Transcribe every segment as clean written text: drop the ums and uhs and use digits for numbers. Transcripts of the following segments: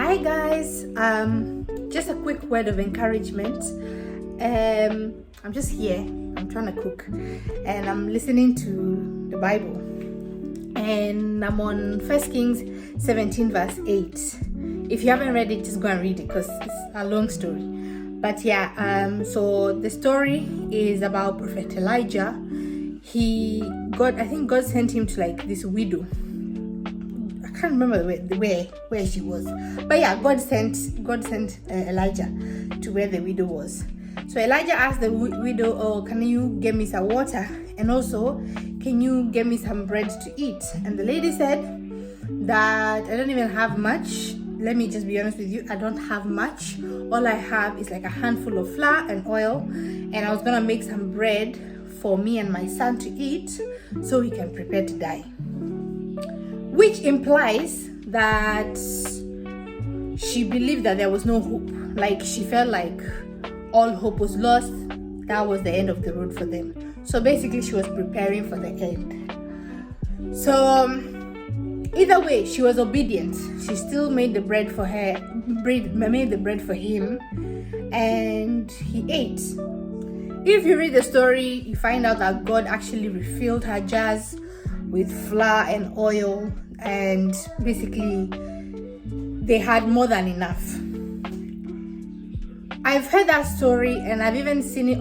Hi guys, just a quick word of encouragement. I'm just here, I'm trying to cook and I'm listening to the Bible, and I'm on 1 Kings 17 verse 8. If you haven't read it, just go and read it because it's a long story. But so the story is about Prophet Elijah. I think God sent him to like this widow. I can't remember where she was, but God sent Elijah to where the widow was. So Elijah asked the widow, "Oh, can you get me some water, and also can you get me some bread to eat?" And the lady said that, "I don't even have much. Let me just be honest with you, I don't have much. All I have is like a handful of flour and oil, and I was gonna make some bread for me and my son to eat so he can prepare to die." Which implies that she believed that there was no hope. Like she felt like all hope was lost. That was the end of the road for them. So basically she was preparing for the end. So either way, she was obedient. She still made the bread for made the bread for him, and he ate. If you read the story, you find out that God actually refilled her jars with flour and oil, and basically they had more than enough. I've heard that story and I've even seen it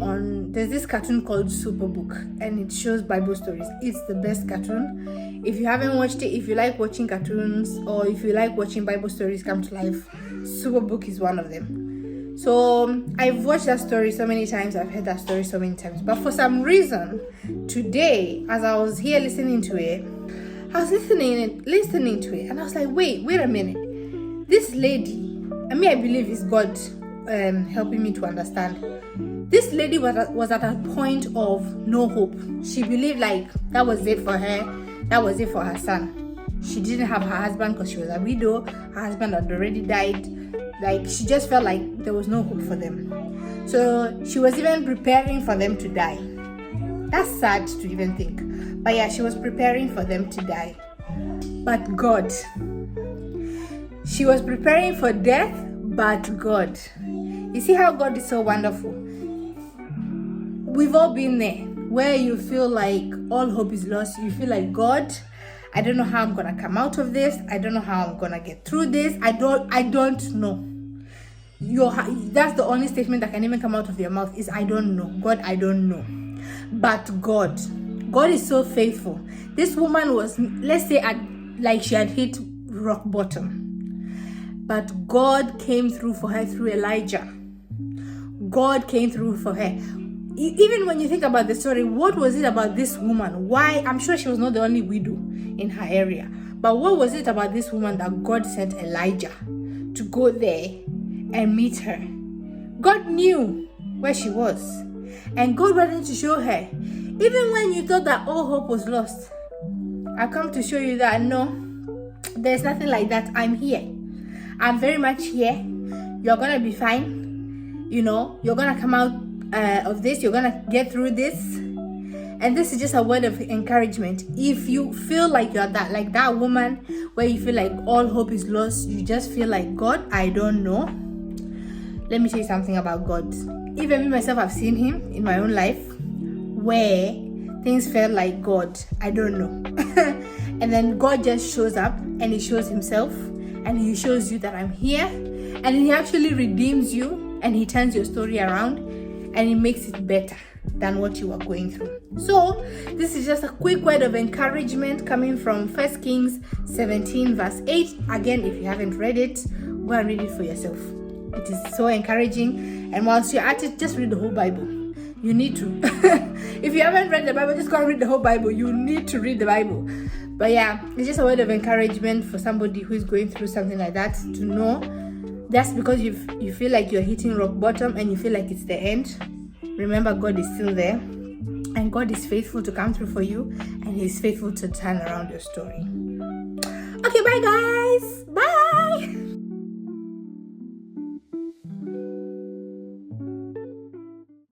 there's this cartoon called Superbook, and it shows Bible stories. It's the best cartoon. If you haven't watched it, if you like watching cartoons or if you like watching Bible stories come to life, Superbook is one of them. So I've watched that story so many times, I've heard that story so many times, but for some reason today, as I was here listening to it, I was listening to it, and I was like, wait a minute. This lady, I believe it's God helping me to understand. This lady was at a point of no hope. She believed like that was it for her, that was it for her son. She didn't have her husband because she was a widow. Her husband had already died. Like she just felt like there was no hope for them. So she was even preparing for them to die. That's sad to even think. But she was preparing for them to die. But God. She was preparing for death, but God. You see how God is so wonderful? We've all been there where you feel like all hope is lost. You feel like, God, I don't know how I'm gonna come out of this. I don't know how I'm gonna get through this. I don't know. That's the only statement that can even come out of your mouth is I don't know. God, I don't know. But God is so faithful. This woman was, let's say, like she had hit rock bottom. But God came through for her through Elijah. God came through for her. Even when you think about the story, what was it about this woman? Why? I'm sure she was not the only widow in her area. But what was it about this woman that God sent Elijah to go there and meet her? God knew where she was. And God wanted to show her. Even when you thought that all hope was lost, I come to show you that no, there's nothing like that. I'm here. I'm very much here. You're going to be fine. You're going to come out of this. You're going to get through this. And this is just a word of encouragement. If you feel like you're like that woman where you feel like all hope is lost, you just feel like, God, I don't know. Let me tell you something about God. Even me myself, I've seen him in my own life where things felt like, God, I don't know. And then God just shows up and he shows himself and he shows you that I'm here, and he actually redeems you and he turns your story around and he makes it better than what you are going through. So this is just a quick word of encouragement coming from 1 Kings 17 verse 8. Again, if you haven't read it, go and read it for yourself. It is so encouraging, and whilst you're at it, just read the whole Bible. You need to. If you haven't read the Bible, just go and read the whole Bible. You need to read the Bible. But it's just a word of encouragement for somebody who is going through something like that, to know that's because you feel like you're hitting rock bottom and you feel like it's the end. Remember, God is still there, and God is faithful to come through for you, and he's faithful to turn around your story. Okay, bye guys. Bye.